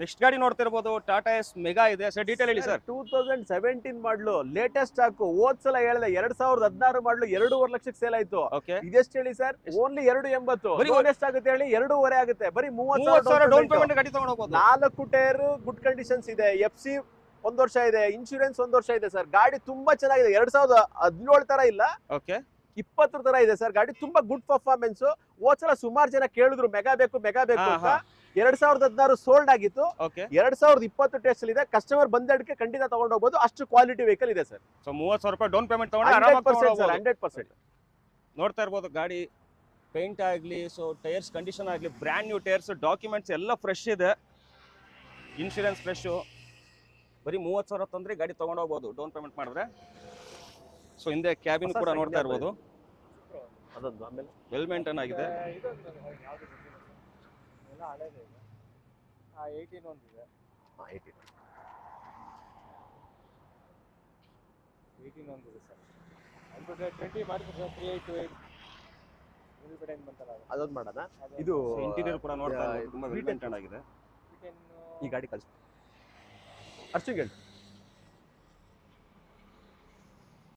Next ಗಾಡಿ ನೋಡ್ತಿರ್ಬೋದು Tata S mega ಇದೆ ಸರ್, ಡೀಟೇಲ್ ಹೇಳಿ ಸರ್. 2017 ಮಾಡಲು ಲೇಟೆಸ್ಟ್ ಸ್ಟಾಕ್. ಹೋದ್ಸಲ ಹೇಳಿದೆ 2016 ಮಾಡಲು 2.5 ಲಕ್ಷಕ್ಕೆ ಸೇಲ್ ಆಯ್ತು. ಓಕೆ, ಇದೆಷ್ಟು ಹೇಳಿ ಸರ್? ಓನ್ಲಿ 2.80. ಬರೀ ಲೋನ್ ಎಷ್ಟಾಗುತ್ತೆ ಹೇಳಿ? 2.5 ಆಗುತ್ತೆ. ಬರೀ 30,000 ಡೌನ್ 30,000 ಪೇಮೆಂಟ್ ಗಾಡಿ ತಗೊಂಡು ಹೋಗ್ಬೋದು. 4 ಟೈರ್ ಗುಡ್ ಕಂಡೀಷನ್ಸ್ ಇದೆ. FC 1 ವರ್ಷ ಇದೆ, ಇನ್ಶೂರೆನ್ಸ್ 1 ವರ್ಷ ಇದೆ ಸರ್. ಗಾಡಿ ತುಂಬಾ ಚೆನ್ನಾಗಿದೆ. 2017 ತರ ಇಲ್ಲ, ಓಕೆ 20 ತರ ಇದೆ ಸರ್. ಗಾಡಿ ತುಂಬಾ ಗುಡ್ ಪರ್ಫಾರ್ಮೆನ್ಸ್. ಹೋದ್ಸಲ ಸುಮಾರು ಜನ ಕೇಳಿದ್ರು ಮೆಗಾ ಬೇಕು ಅಂತ. 2016 ಸೋಲ್ಡ್ ಆಗಿತ್ತು. ಓಕೆ 2020 ಟೆಸ್ಟ್ ಇದೆ. ಕಸ್ಟಮರ್ ಬಂದಕ್ಕೆ ಖಂಡಿತ ತಗೊಂಡು ಹೋಗ್ಬೋದು. ಅಷ್ಟು ಕ್ವಾಲಿಟಿ ವೆಹಿಕಲ್ ಇದೆ ಸರ್. ಸೊ 30,000 ರೂಪಾಯಿ ಡೌನ್ ಪೇಮೆಂಟ್ ತಗೊಂಡು ಆರಾಮಾಗಿ ತಗೊಂಡು 100% ಹೋಗ್ಬೋದು. 100%. ನೋಡ್ತಾ ಇರ್ಬೋದು ಗಾಡಿ ಪೇಂಟ್ ಆಗಲಿ, ಸೊ ಟೈರ್ಸ್ ಕಂಡೀಷನ್ ಆಗಲಿ, ಬ್ರ್ಯಾಂಡ್ ನ್ಯೂ ಟೈರ್ಸ್, ಡಾಕ್ಯುಮೆಂಟ್ಸ್ ಎಲ್ಲ ಫ್ರೆಶ್ ಇದೆ, ಇನ್ಶೂರೆನ್ಸ್ ಫ್ರೆಶು. ಬರೀ 30,000 ತಂದ್ರೆ ಗಾಡಿ ತಗೊಂಡು ಹೋಗ್ಬೋದು ಡೌನ್ ಪೇಮೆಂಟ್ ಮಾಡಿದ್ರೆ. ಸೊ ಹಿಂದೆ ಕ್ಯಾಬಿನ್ ಕೂಡ ನೋಡ್ತಾ ಇರ್ಬೋದು, ಅದೊಂದು ಆಮೇಲೆ ವೆಲ್ ಮೇಂಟೈನ್ ಆಗಿದೆ. 18 ಒಂದಿದೆ, 18 ಒಂದಿದೆ ಸರ್. ಒಂದು 20 ಮಾಡಿದ್ರೆ ಸರ್ 3828 ಬಿಲ್ಬಿಡೆ ಬಂತಲ್ಲ ಅದು. ಅದೊಂದು ಮಾಡೋಣ. ಇದು ಇಂಟೀರಿಯರ್ ಕೂಡ ನೋಡ್ತಾ ಇರ್ಬೋದು, ತುಂಬಾ ವೆಲ್ ಮೇಂಟೈನ್ ಆಗಿದೆ. ಈ ಗಾಡಿ ಕಳಿಸ್ತೀನಿ ಅರ್ಚಿಂಗ್ ಹೇಳಿ.